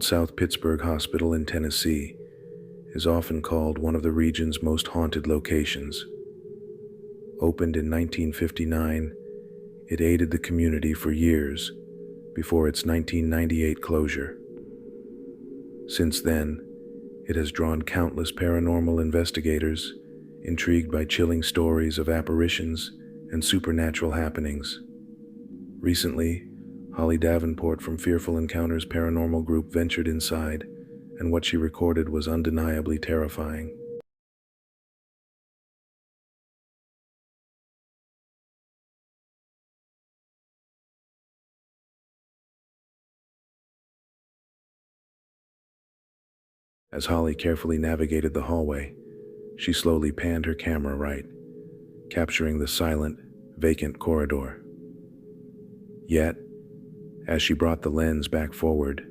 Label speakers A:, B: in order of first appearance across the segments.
A: Old South Pittsburgh Hospital in Tennessee is often called one of the region's most haunted locations. Opened in 1959, it aided the community for years before its 1998 closure. Since then, it has drawn countless paranormal investigators intrigued by chilling stories of apparitions and supernatural happenings. Recently, Holly Davenport from Fearful Encounters Paranormal Group ventured inside, and what she recorded was undeniably terrifying. As Holly carefully navigated the hallway, she slowly panned her camera right, capturing the silent, vacant corridor. Yet, as she brought the lens back forward,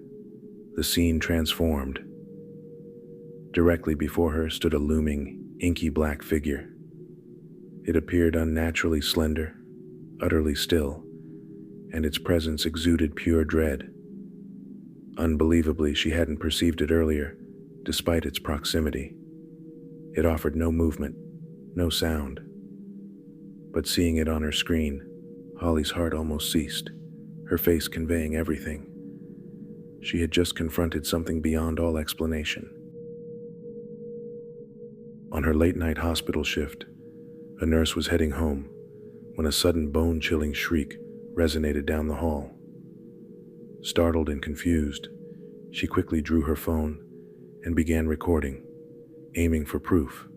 A: the scene transformed. Directly before her stood a looming, inky black figure. It appeared unnaturally slender, utterly still, and its presence exuded pure dread. Unbelievably, she hadn't perceived it earlier, despite its proximity. It offered no movement, no sound. But seeing it on her screen, Holly's heart almost ceased, her face conveying everything. She had just confronted something beyond all explanation. On her late-night hospital shift, a nurse was heading home when a sudden bone-chilling shriek resonated down the hall. Startled and confused, she quickly drew her phone and began recording, aiming for proof.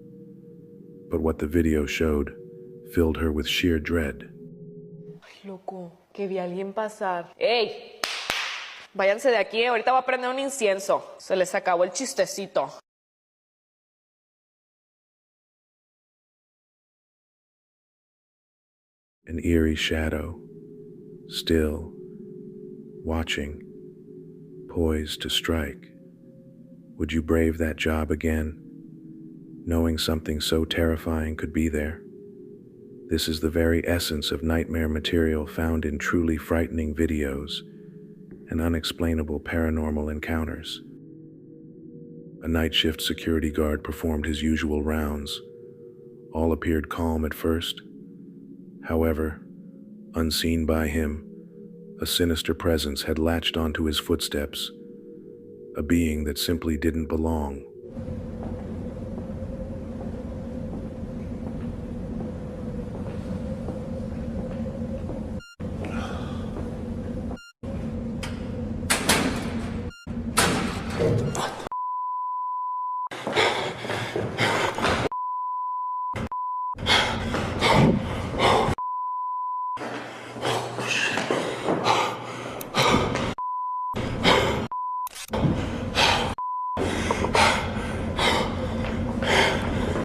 A: But what the video showed filled her with sheer dread.
B: Ay, loco, que vi a alguien pasar. ¡Ey! Váyanse de aquí, ahorita voy a prender un incienso. Se les acabó el chistecito.
A: An eerie shadow, still, watching, poised to strike. Would you brave that job again, knowing something so terrifying could be there? This is the very essence of nightmare material found in truly frightening videos and unexplainable paranormal encounters. A night shift security guard performed his usual rounds. All appeared calm at first. However, unseen by him, a sinister presence had latched onto his footsteps, a being that simply didn't belong.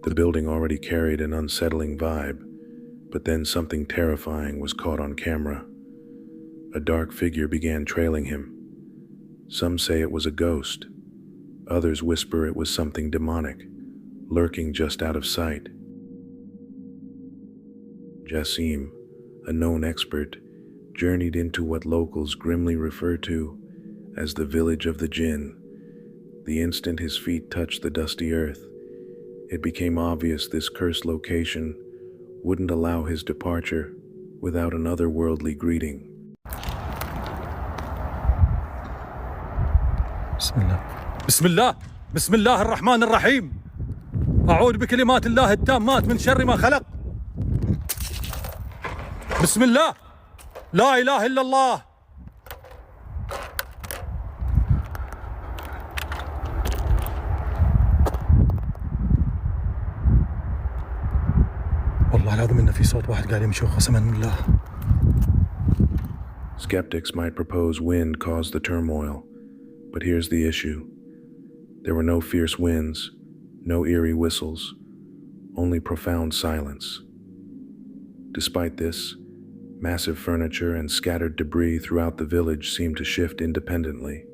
A: The building already carried an unsettling vibe, but then something terrifying was caught on camera. A dark figure began trailing him. Some say it was a ghost. Others whisper it was something demonic, lurking just out of sight. Jassim, a known expert, journeyed into what locals grimly refer to as the village of the jinn. The instant his feet touched the dusty earth, it became obvious this cursed location wouldn't allow his departure without an otherworldly greeting.
C: بسم الله بسم الله الرحمن الرحيم أعوذ بكلمات الله التامات من شر ما خلق بسم الله لا إله إلا الله والله العظيم إن في صوت واحد قاعد يمشي قسما بالله.
A: Skeptics might propose wind caused the turmoil, but here's the issue. There were no fierce winds, no eerie whistles, only profound silence. Despite this, massive furniture and scattered debris throughout the village seemed to shift independently.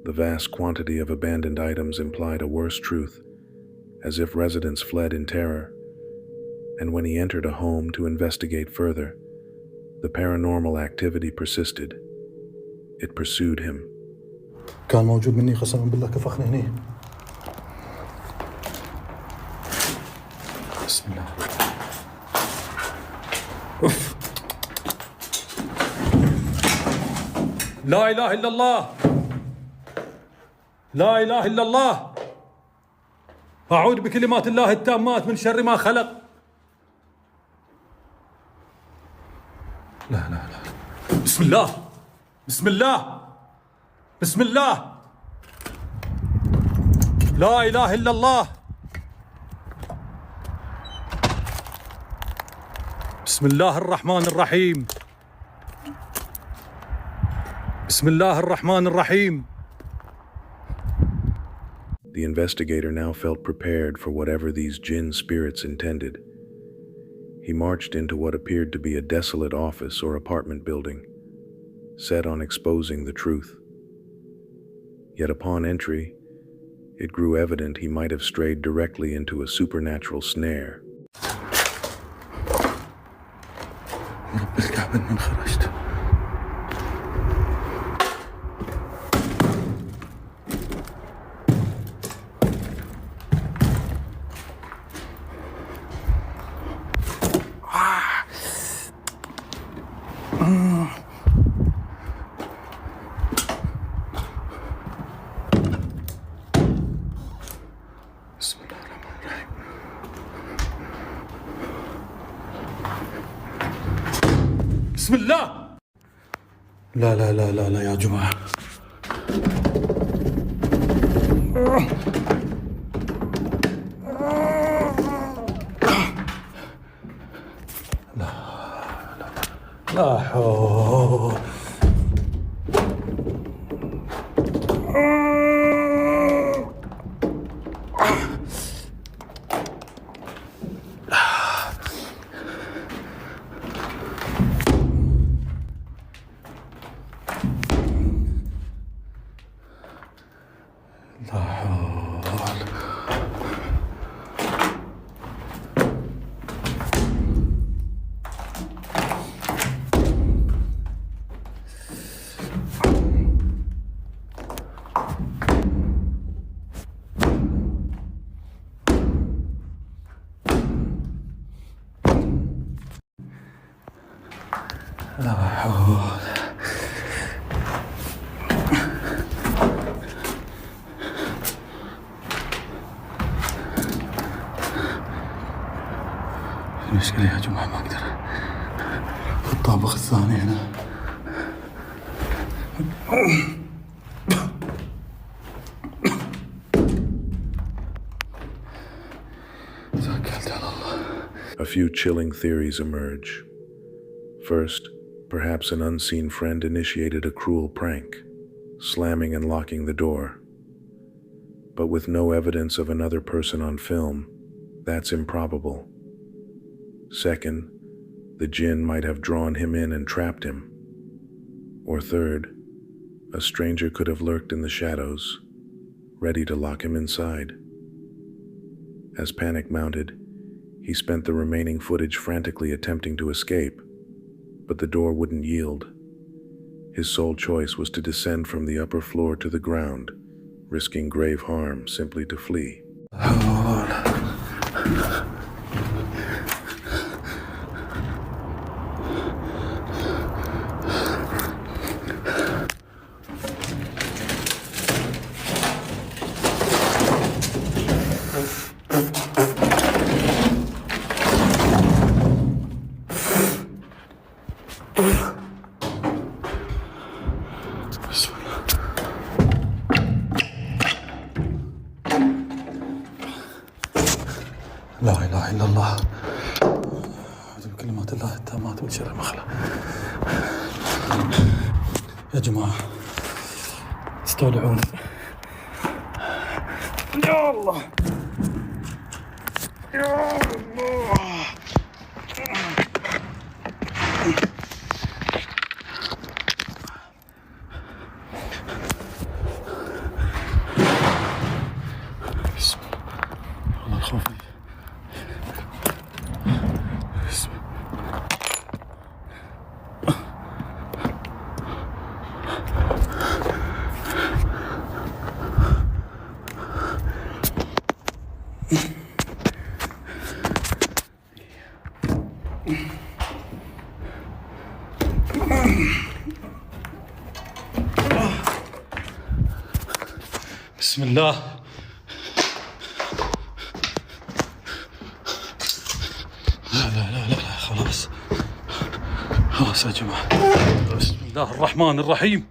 A: The vast quantity of abandoned items implied a worse truth, as if residents fled in terror. And when he entered a home to investigate further, the paranormal activity persisted. It pursued him.
C: كان موجود مني قسما بالله كفخني هني. بسم الله. أوف. لا إله إلا الله، لا إله إلا الله. أعوذ بكلمات الله التامات من شر ما خلق. لا لا لا، بسم الله، بسم الله، بسم الله، لا إله إلا الله. بسم الله الرحمن الرحيم، بسم الله الرحمن الرحيم.
A: The investigator now felt prepared for whatever these jinn spirits intended. He marched into what appeared to be a desolate office or apartment building, set on exposing the truth. Yet upon entry, it grew evident he might have strayed directly into a supernatural snare.
C: رب الكعبة من خرجت. بسم الله الرحمن الرحيم. بسم الله. لا لا لا لا لا يا جماعة. لا لا حول. لا حول. لا حول. المشكلة يا جماعة ما أقدر في الطابق الثاني هنا. توكلت على الله.
A: A few chilling theories emerge. First, perhaps an unseen friend initiated a cruel prank, slamming and locking the door. But with no evidence of another person on film, that's improbable. Second, the jinn might have drawn him in and trapped him. Or third, a stranger could have lurked in the shadows, ready to lock him inside. As panic mounted, he spent the remaining footage frantically attempting to escape, but the door wouldn't yield. His sole choice was to descend from the upper floor to the ground, risking grave harm simply to flee.
C: لا إله إلا الله. أعوذ بكلمات الله التامات من شر ما خلق. يا جماعة استودعون. يا الله يا الله. بسم الله. الله الخوف. بسم الله. لا خلاص يا جماعة. بسم الله الرحمن الرحيم.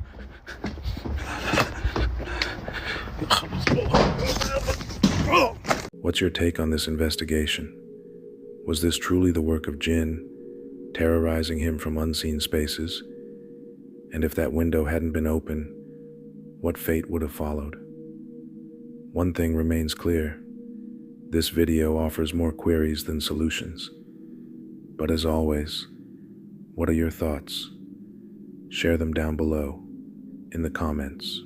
A: What's your take on this investigation? Was this truly the work of Jinn, terrorizing him from unseen spaces? And if that window hadn't been open, what fate would have followed? One thing remains clear. This video offers more queries than solutions. But as always, what are your thoughts? Share them down below, in the comments.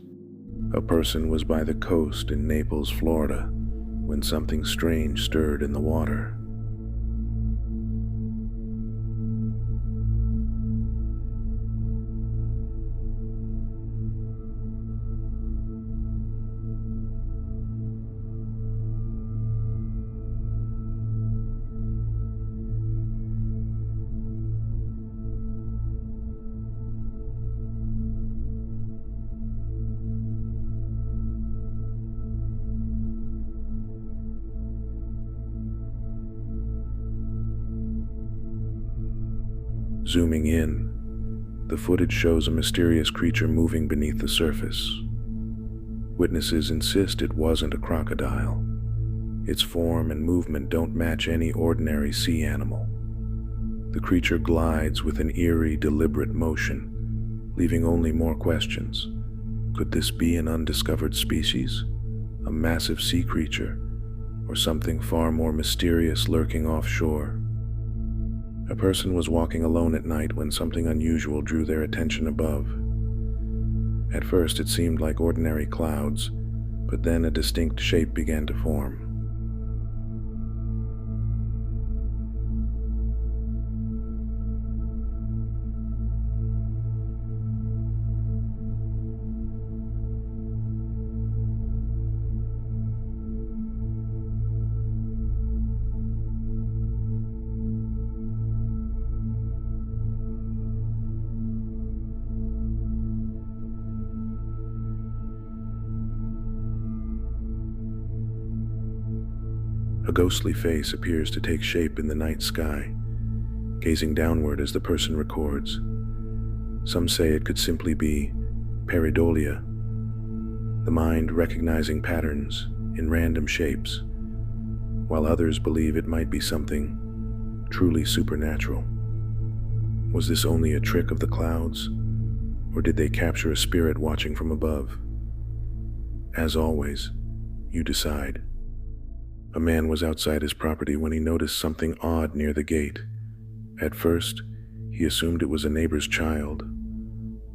A: A person was by the coast in Naples, Florida, when something strange stirred in the water. Zooming in, the footage shows a mysterious creature moving beneath the surface. Witnesses insist it wasn't a crocodile. Its form and movement don't match any ordinary sea animal. The creature glides with an eerie, deliberate motion, leaving only more questions. Could this be an undiscovered species, a massive sea creature, or something far more mysterious lurking offshore? A person was walking alone at night when something unusual drew their attention above. At first it seemed like ordinary clouds, but then a distinct shape began to form. A ghostly face appears to take shape in the night sky, gazing downward as the person records. Some say it could simply be pareidolia, the mind recognizing patterns in random shapes, while others believe it might be something truly supernatural. Was this only a trick of the clouds, or did they capture a spirit watching from above? As always, you decide. A man was outside his property when he noticed something odd near the gate. At first, he assumed it was a neighbor's child,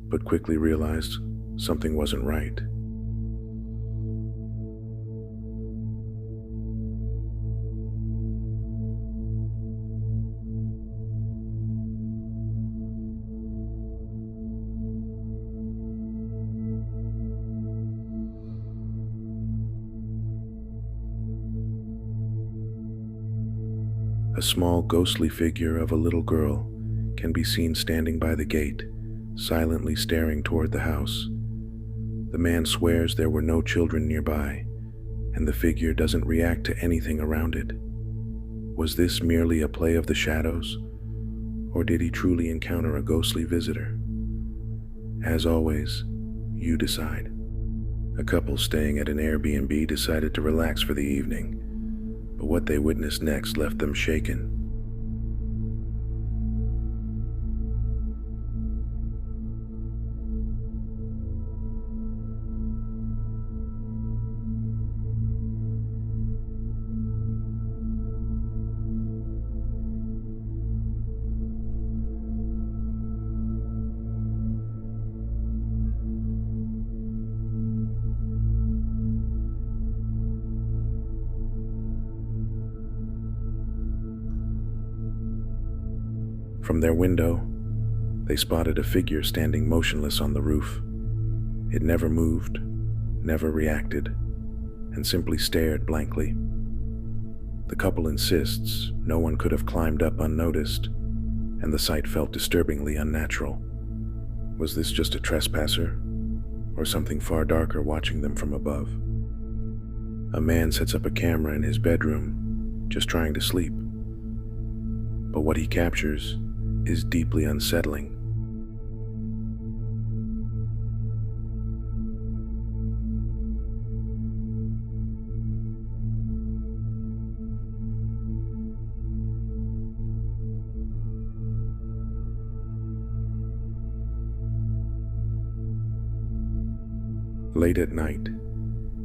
A: but quickly realized something wasn't right. A small ghostly figure of a little girl can be seen standing by the gate, silently staring toward the house. The man swears there were no children nearby, and the figure doesn't react to anything around it. Was this merely a play of the shadows, or did he truly encounter a ghostly visitor? As always, you decide. A couple staying at an Airbnb decided to relax for the evening, but what they witnessed next left them shaken. From their window, they spotted a figure standing motionless on the roof. It never moved, never reacted, and simply stared blankly. The couple insists no one could have climbed up unnoticed, and the sight felt disturbingly unnatural. Was this just a trespasser, or something far darker watching them from above? A man sets up a camera in his bedroom, just trying to sleep. But what he captures is deeply unsettling. Late at night,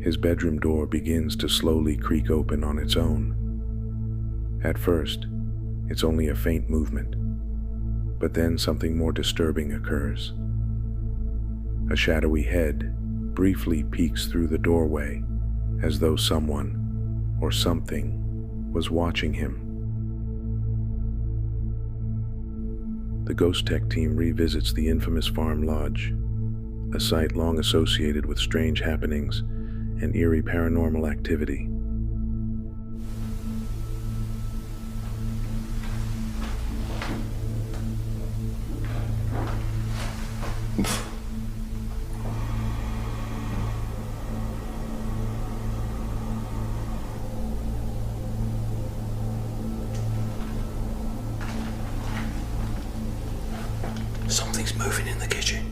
A: his bedroom door begins to slowly creak open on its own. At first, it's only a faint movement, but then something more disturbing occurs. A shadowy head briefly peeks through the doorway, as though someone or something was watching him. The Ghost Tech team revisits the infamous farm lodge, a site long associated with strange happenings and eerie paranormal activity.
D: Something's moving in the kitchen.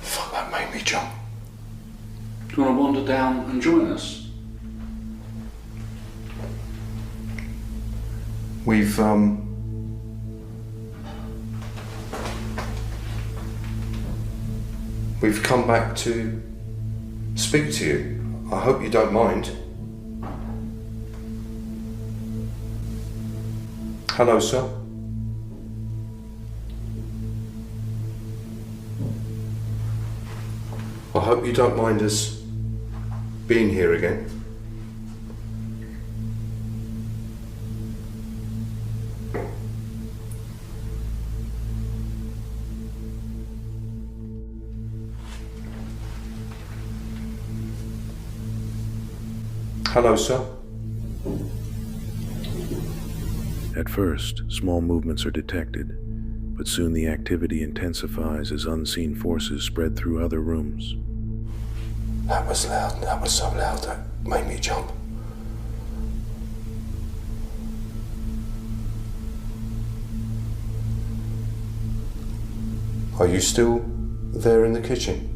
D: Fuck, that made me jump.
E: Do you want to wander down and join us?
D: We've come back to speak to you. I hope you don't mind. Hello, sir. I hope you don't mind us being here again. Hello, sir.
A: At first, small movements are detected, but soon the activity intensifies as unseen forces spread through other rooms.
D: That was loud. That was so loud that made me jump. Are you still there in the kitchen?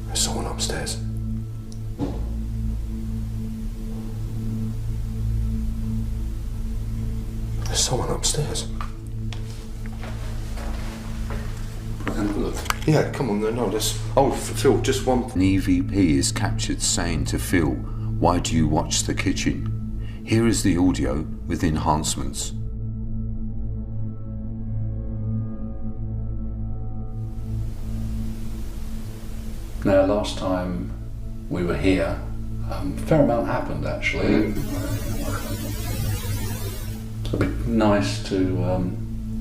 D: There's someone upstairs. There's someone upstairs.
E: Have a look.
D: Yeah, come on, no, let's... Oh, Phil, just one...
F: An EVP is captured saying to Phil, "Why do you watch the kitchen?" Here is the audio with enhancements.
E: Now, last time we were here, a fair amount happened actually. It'd be nice to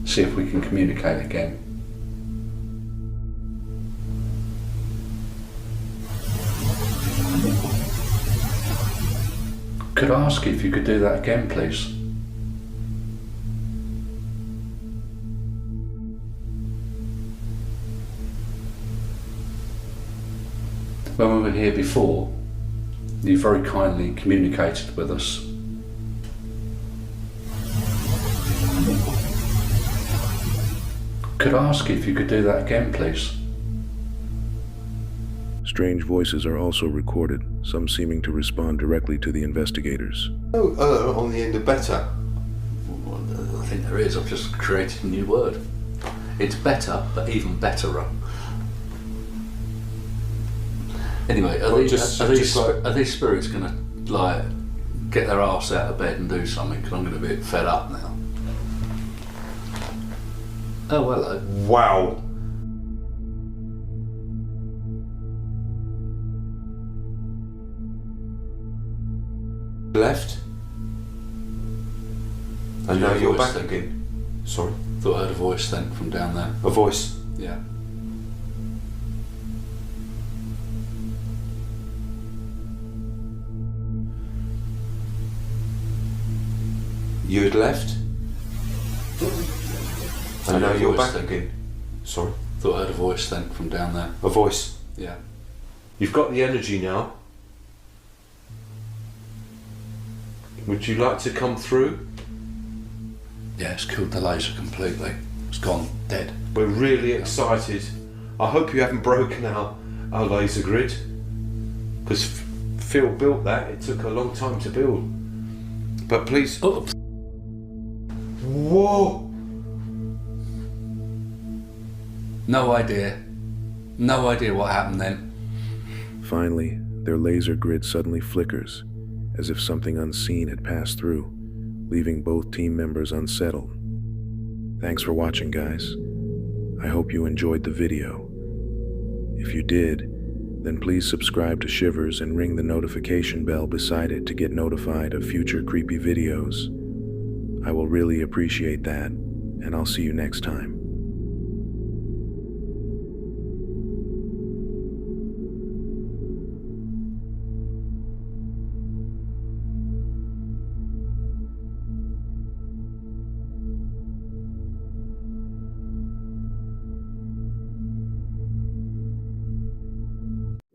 E: see if we can communicate again. Could I ask you if you could do that again, please? When we were here before, you very kindly communicated with us. Could I ask you if you could do that again, please?
A: Strange voices are also recorded, some seeming to respond directly to the investigators.
D: Oh, on the end of better.
E: Well, I think there is. I've just created a new word. It's better, but even betterer. Anyway, are these spirits going to like get their arse out of bed and do something? Because I'm going to be a bit fed up now. Oh, hello.
D: Wow. Left. And now you're
E: Voice
D: back
E: then.
D: again. Sorry?
E: Thought I heard a voice then from down there.
D: A voice.
E: Yeah.
D: You had left? And now you're back
E: then.
D: again. Sorry?
E: Thought I heard a voice then from down there.
D: A voice.
E: Yeah.
D: You've got the energy now. Would you like to come through?
E: Yeah, it's killed the laser completely. It's gone dead.
D: We're really excited. I hope you haven't broken out our laser grid. Because Phil built that. It took a long time to build. But please...
E: Oh,
D: Whoa!
E: no idea. No idea what happened then.
A: Finally, their laser grid suddenly flickers, as if something unseen had passed through, leaving both team members unsettled. Thanks for watching, guys. I hope you enjoyed the video. If you did, then please subscribe to Shivers and ring the notification bell beside it to get notified of future creepy videos. I will really appreciate that, and I'll see you next time.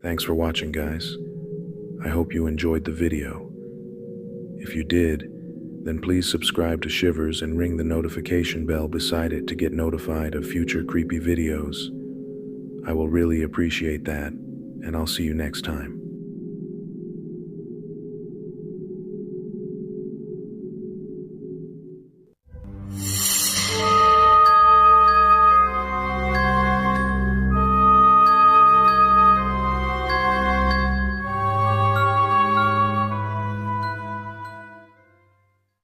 A: Thanks for watching, guys. I hope you enjoyed the video. If you did, then please subscribe to Shivers and ring the notification bell beside it to get notified of future creepy videos. I will really appreciate that, and I'll see you next time.